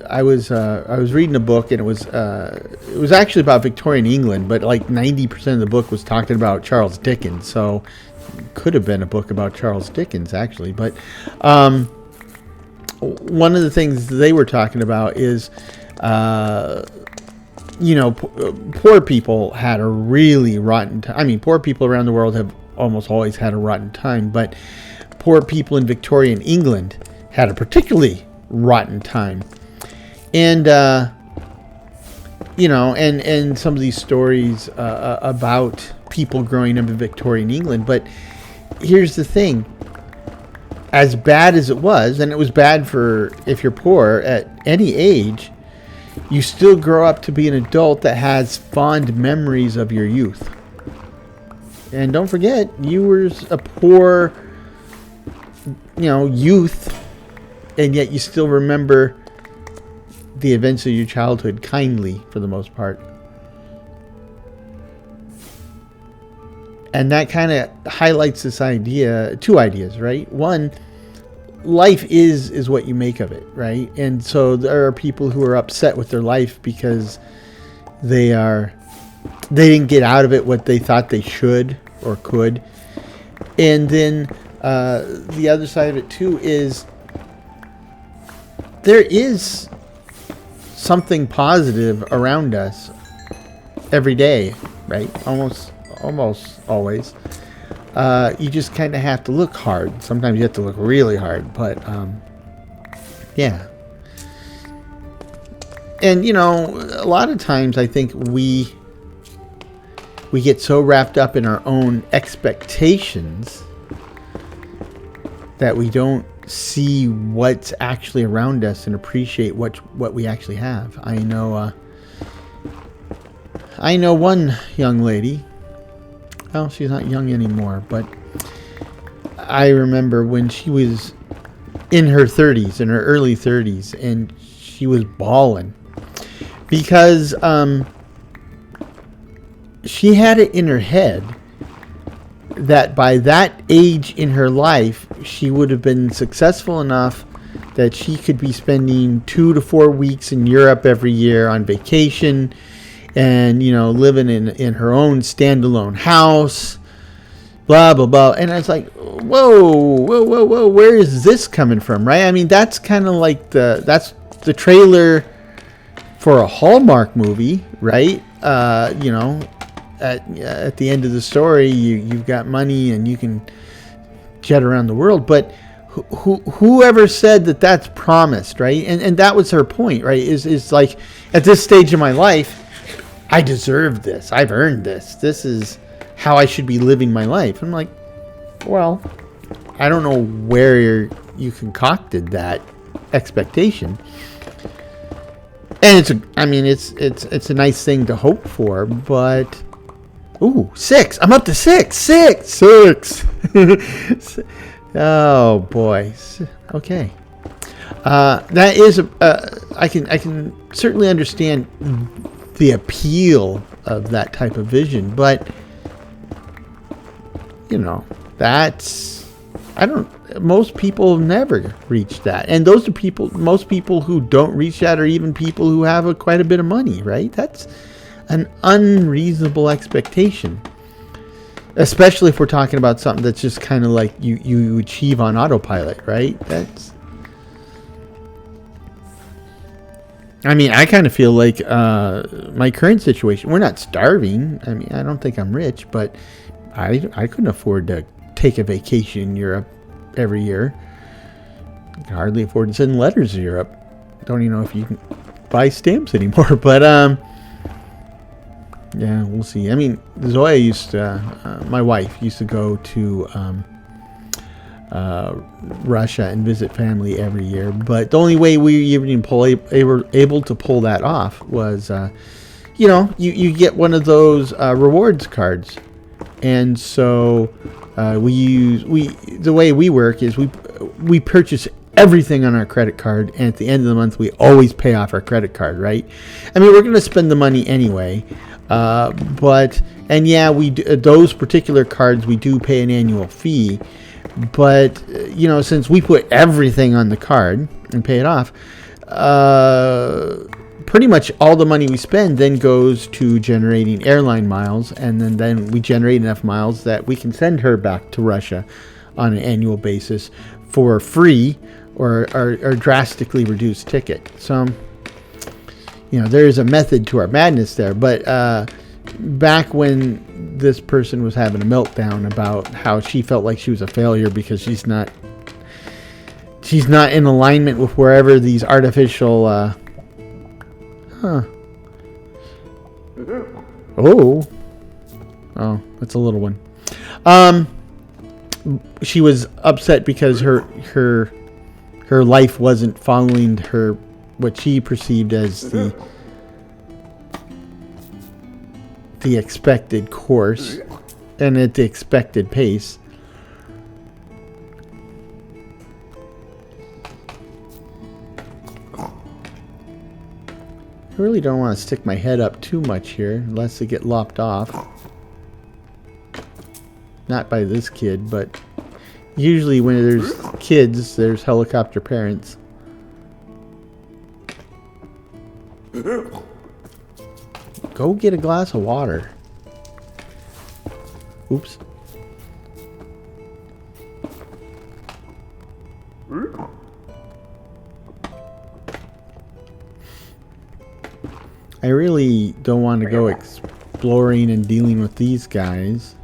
I was reading a book, and it was actually about Victorian England, but like 90% of the book was talking about Charles Dickens, so it could have been a book about Charles Dickens actually. But one of the things they were talking about is poor people had a really rotten time. I mean, poor people around the world have almost always had a rotten time, but poor people in Victorian England had a particularly rotten time. And and some of these stories about people growing up in Victorian England. But here's the thing: as bad as it was, and it was bad for if you're poor at any age, you still grow up to be an adult that has fond memories of your youth. And don't forget, you were a poor, youth, and yet you still remember the events of your childhood kindly for the most part. And that kind of highlights this idea, two ideas, right? One, life is what you make of it, right? And so there are people who are upset with their life because they didn't get out of it what they thought they should or could. And then the other side of it too is there is something positive around us every day, right? Almost always. You just kind of have to look hard. Sometimes you have to look really hard, but yeah. And a lot of times I think we get so wrapped up in our own expectations that we don't see what's actually around us and appreciate what we actually have. I know one young lady. Well, she's not young anymore, but I remember when she was in her 30s, in her early 30s, and she was bawling because she had it in her head that by that age in her life, she would have been successful enough that she could be spending 2 to 4 weeks in Europe every year on vacation, and living in her own standalone house, blah blah blah. And I was like, whoa, where is this coming from, right? I mean, that's kind of like that's the trailer for a Hallmark movie, right? At the end of the story, you've got money and you can jet around the world. But whoever said that that's promised, right? And that was her point, right? Is like, at this stage of my life, I deserve this. I've earned this. This is how I should be living my life. I'm like, well, I don't know where you concocted that expectation. And it's a nice thing to hope for, but ooh, 6. I'm up to 6. 6. Oh boy. Okay. That is I can certainly understand the appeal of that type of vision, but that's, most people never reach that, and those are most people who don't reach that are even people who have quite a bit of money, right? That's an unreasonable expectation, especially if we're talking about something that's just kind of like you achieve on autopilot, right? I kind of feel like my current situation, we're not starving. I don't think I'm rich, but I couldn't afford to take a vacation in Europe every year. I can hardly afford to send letters to Europe. Don't even know if you can buy stamps anymore, but yeah, we'll see. Zoya my wife used to go to Russia and visit family every year, but the only way we even able to pull that off was you get one of those rewards cards. And so the way we work is we purchase everything on our credit card, and at the end of the month we always pay off our credit card, right? We're going to spend the money anyway, we those particular cards we do pay an annual fee, but since we put everything on the card and pay it off, pretty much all the money we spend then goes to generating airline miles, and then we generate enough miles that we can send her back to Russia on an annual basis for free or drastically reduced ticket. So, there is a method to our madness there. But back when this person was having a meltdown about how she felt like she was a failure because she's not in alignment with wherever these artificial Oh, that's a little one. She was upset because her life wasn't following what she perceived as the expected course and at the expected pace. I really don't want to stick my head up too much here, unless they get lopped off. Not by this kid, but usually when there's kids, there's helicopter parents. Go get a glass of water. Oops. I really don't want to go exploring and dealing with these guys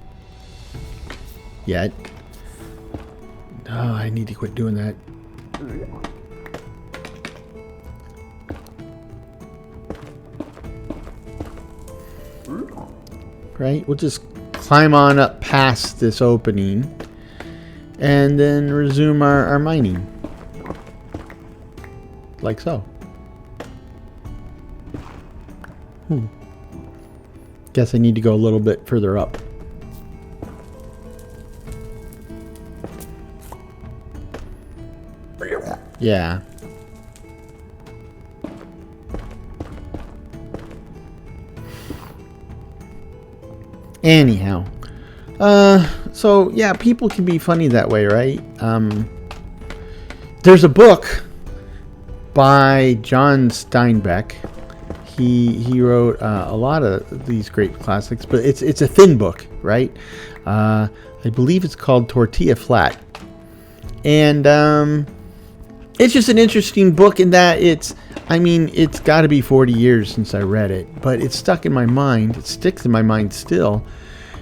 yet. Oh, I need to quit doing that. Right? We'll just climb on up past this opening and then resume our mining. Like so. Guess I need to go a little bit further up. Yeah. Anyhow, So yeah, people can be funny that way, right? There's a book by John Steinbeck. He wrote a lot of these great classics, but it's a thin book, right? I believe it's called Tortilla Flat, and it's just an interesting book in that it's got to be 40 years since I read it, but it's stuck in my mind. It sticks in my mind still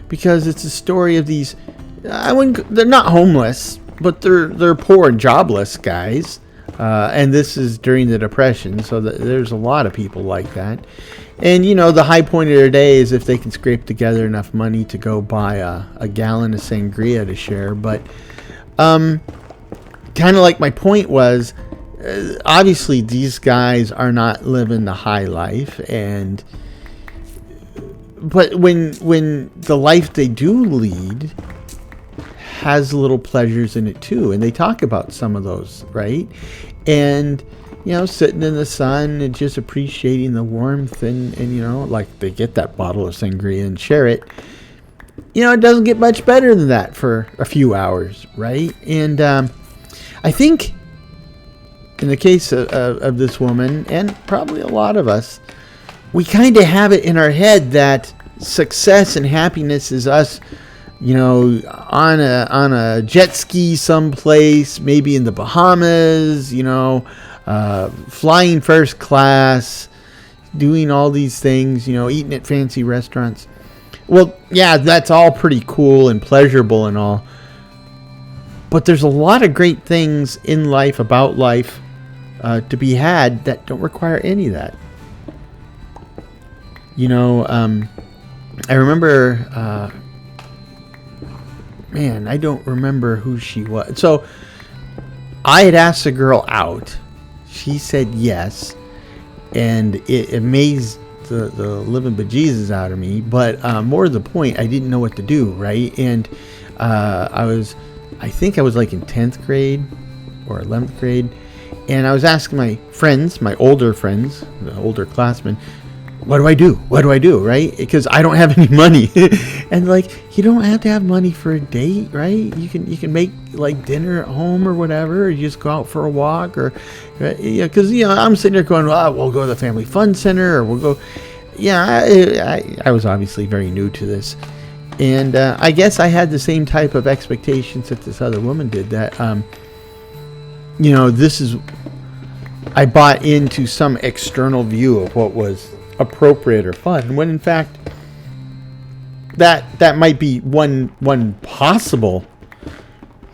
because it's a story of these. They're not homeless, but they're poor and jobless guys. And this is during the Depression, so there's a lot of people like that. And, the high point of their day is if they can scrape together enough money to go buy a gallon of sangria to share. But kind of like my point was, obviously these guys are not living the high life. But when the life they do lead has little pleasures in it too, and they talk about some of those, right? And sitting in the sun and just appreciating the warmth, and like they get that bottle of sangria and share it. It doesn't get much better than that for a few hours, right? And I think in the case of this woman, and probably a lot of us, we kind of have it in our head that success and happiness is us on a jet ski someplace, maybe in the Bahamas, flying first class, doing all these things, eating at fancy restaurants. Well, yeah, that's all pretty cool and pleasurable and all. But there's a lot of great things in life, about life, to be had that don't require any of that. I remember... man, I don't remember who she was. So I had asked the girl out. She said yes, and it amazed the living bejesus out of me. But more to the point, I didn't know what to do, right? And I think I was like in 10th grade or 11th grade, and I was asking my friends, my older friends, the older classmen, what do I do? What do I do, right? Because I don't have any money. And you don't have to have money for a date, right? You can make dinner at home or whatever, or you just go out for a walk, or because I'm sitting there going, we'll go to the family fun center, or we'll go. I was obviously very new to this, and I guess I had the same type of expectations that this other woman did. That this is, I bought into some external view of what was appropriate or fun, when in fact that might be one possible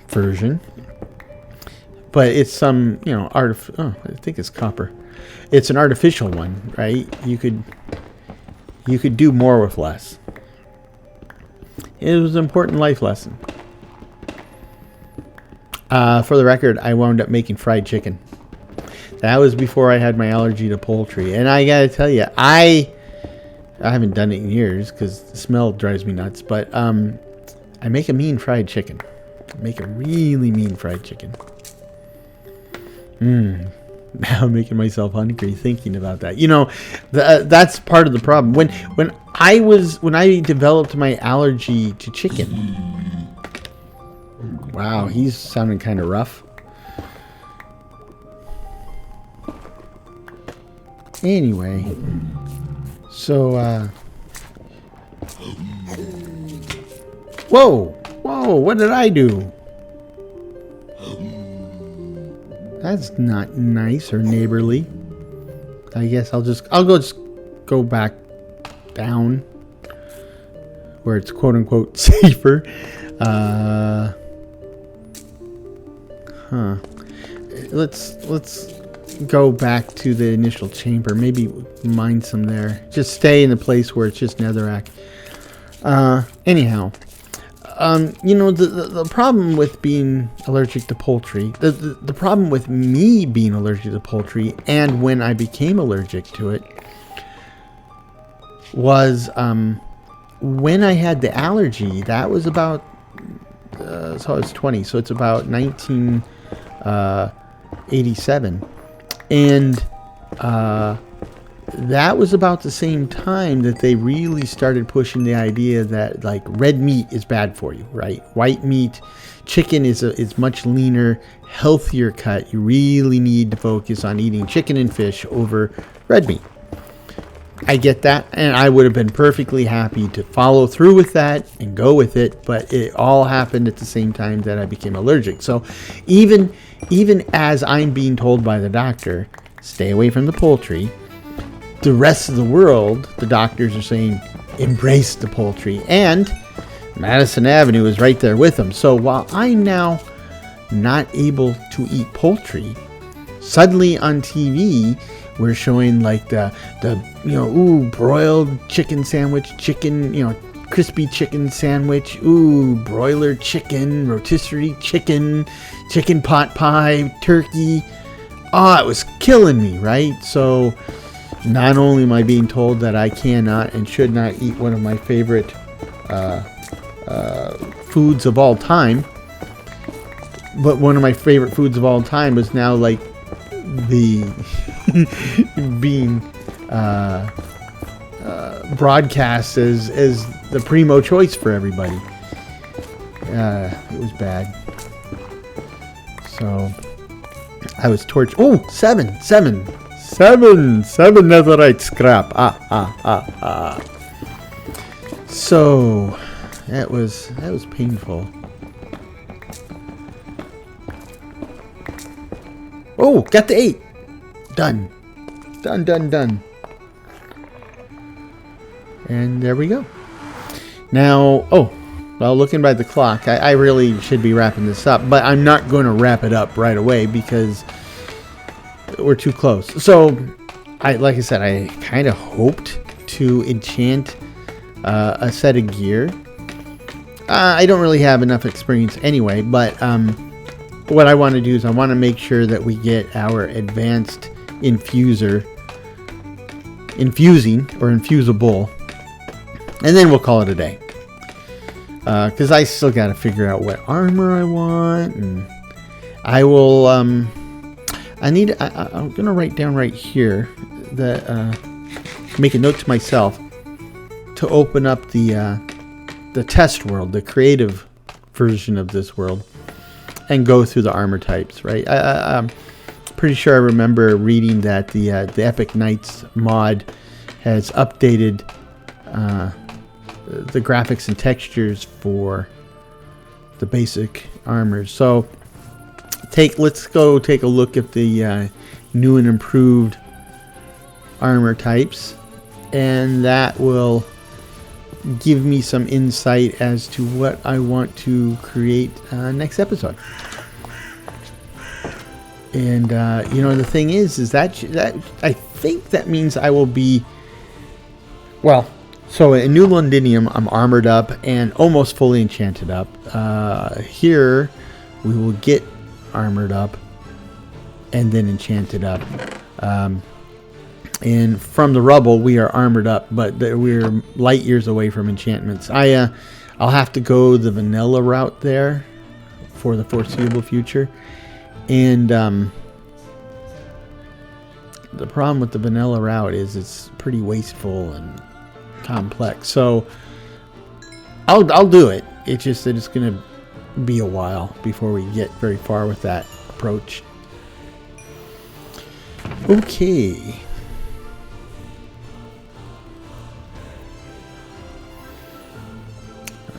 version, but it's some I think it's copper. It's an artificial one, right? You could do more with less. It was an important life lesson. For the record, I wound up making fried chicken. That was before I had my allergy to poultry. And I gotta tell you, I haven't done it in years because the smell drives me nuts. But I make a mean fried chicken. I make a really mean fried chicken. Now I'm making myself hungry thinking about that. That's part of the problem. When I developed my allergy to chicken. Wow, he's sounding kind of rough. Anyway, so, whoa, what did I do? That's not nice or neighborly. I guess I'll just go back down where it's quote unquote safer. Let's go back to the initial chamber. Maybe mine some there. Just stay in the place where it's just netherrack. Anyhow, the problem with being allergic to poultry, the problem with me being allergic to poultry, and when I became allergic to it, was when I had the allergy. That was about so I was 20, so it's about 1987. And that was about the same time that they really started pushing the idea that like red meat is bad for you, right? White meat, chicken is much leaner, healthier cut. You really need to focus on eating chicken and fish over red meat. I get that, and I would have been perfectly happy to follow through with that and go with it, but it all happened at the same time that I became allergic. So even as I'm being told by the doctor, stay away from the poultry, the rest of the world, the doctors are saying, embrace the poultry. And Madison Avenue is right there with them. So while I'm now not able to eat poultry, suddenly on TV, we're showing like the broiled chicken sandwich, crispy chicken sandwich, broiler chicken, rotisserie chicken, chicken pot pie, turkey. Oh, it was killing me, right? So not only am I being told that I cannot and should not eat one of my favorite foods of all time, but one of my favorite foods of all time is now like the being broadcast as the primo choice for everybody. It was bad. So I was tortured. Oh, seven netherite scrap. So that was painful. Oh, got the 8. Done. And there we go. Now, looking by the clock, I really should be wrapping this up, but I'm not going to wrap it up right away because we're too close. So, like I said, I kind of hoped to enchant a set of gear. I don't really have enough experience anyway, but what I want to do is I want to make sure that we get our advanced infusing or infusable, and then we'll call it a day. Because I still got to figure out what armor I want, and I will. I'm gonna write down right here that make a note to myself to open up the test world, the creative version of this world, and go through the armor types. Right. I'm pretty sure I remember reading that the Epic Knights mod has updated the graphics and textures for the basic armors. So let's go take a look at the new and improved armor types, and that will give me some insight as to what I want to create next episode. And the thing is that I think that means I will be, well, so in New Londinium I'm armored up and almost fully enchanted up. Here we will get armored up and then enchanted up. And from the rubble we are armored up, but we're light years away from enchantments. I'll have to go the vanilla route there for the foreseeable future. And the problem with the vanilla route is it's pretty wasteful and complex. So I'll do it. It's just that it's going to be a while before we get very far with that approach. Okay.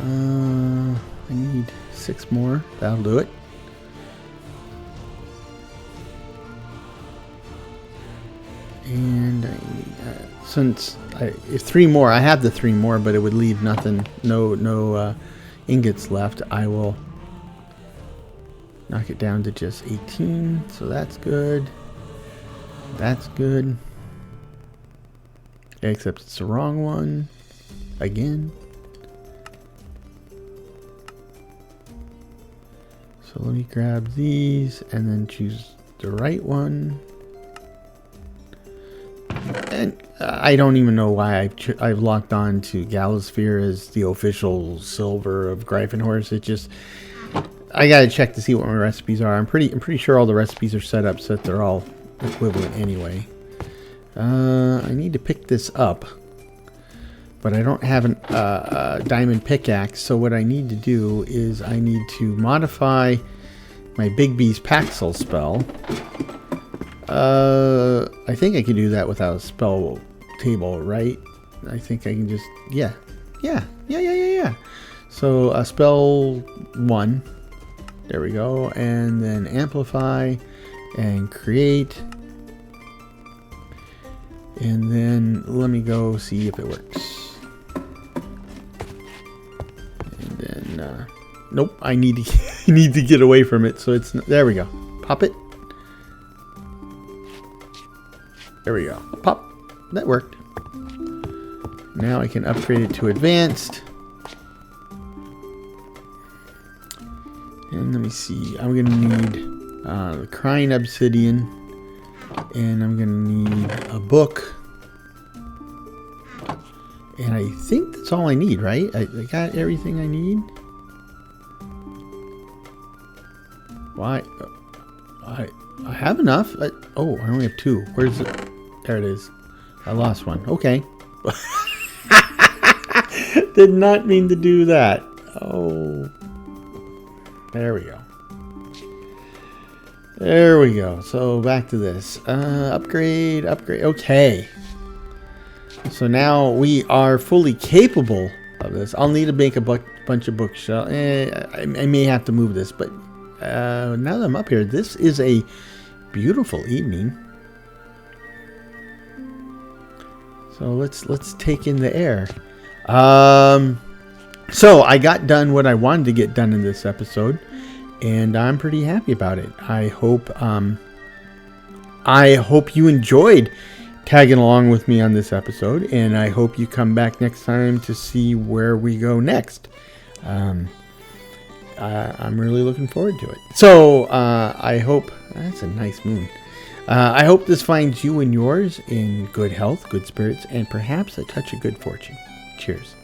I need 6 more. That'll do it. And I need, since if 3 more, I have the 3 more, but it would leave nothing, no ingots left. I will knock it down to just 18. So that's good. That's good. Except it's the wrong one again. So let me grab these and then choose the right one. And I don't even know why I've locked on to Galasphere as the official silver of Greifenhorst. It just, I gotta check to see what my recipes are. I'm pretty sure all the recipes are set up so that they're all equivalent anyway. I need to pick this up. But I don't have a diamond pickaxe, so what I need to do is I need to modify my Big B's Paxel spell. I think I can do that without a spell table, right? I think I can just, yeah. So spell 1, there we go, and then amplify and create. And then let me go see if it works. Nope, I need to get away from it. So it's, there we go. Pop it. There we go. Pop. That worked. Now I can upgrade it to advanced. And let me see. I'm going to need the crying obsidian. And I'm going to need a book. And I think that's all I need, right? I got everything I need. Why? I have enough. Oh, I only have 2. Where's it? There it is. I lost one. Okay. Did not mean to do that. Oh. There we go. There we go. So back to this. Upgrade. Okay. So now we are fully capable of this. I'll need to make a bunch of bookshelves. I may have to move this, but now that I'm up here, this is a beautiful evening. So let's take in the air. So I got done what I wanted to get done in this episode, and I'm pretty happy about it. I hope you enjoyed tagging along with me on this episode, and I hope you come back next time to see where we go next. I'm really looking forward to it. So I hope that's a nice moon. I hope this finds you and yours in good health, good spirits, and perhaps a touch of good fortune. Cheers.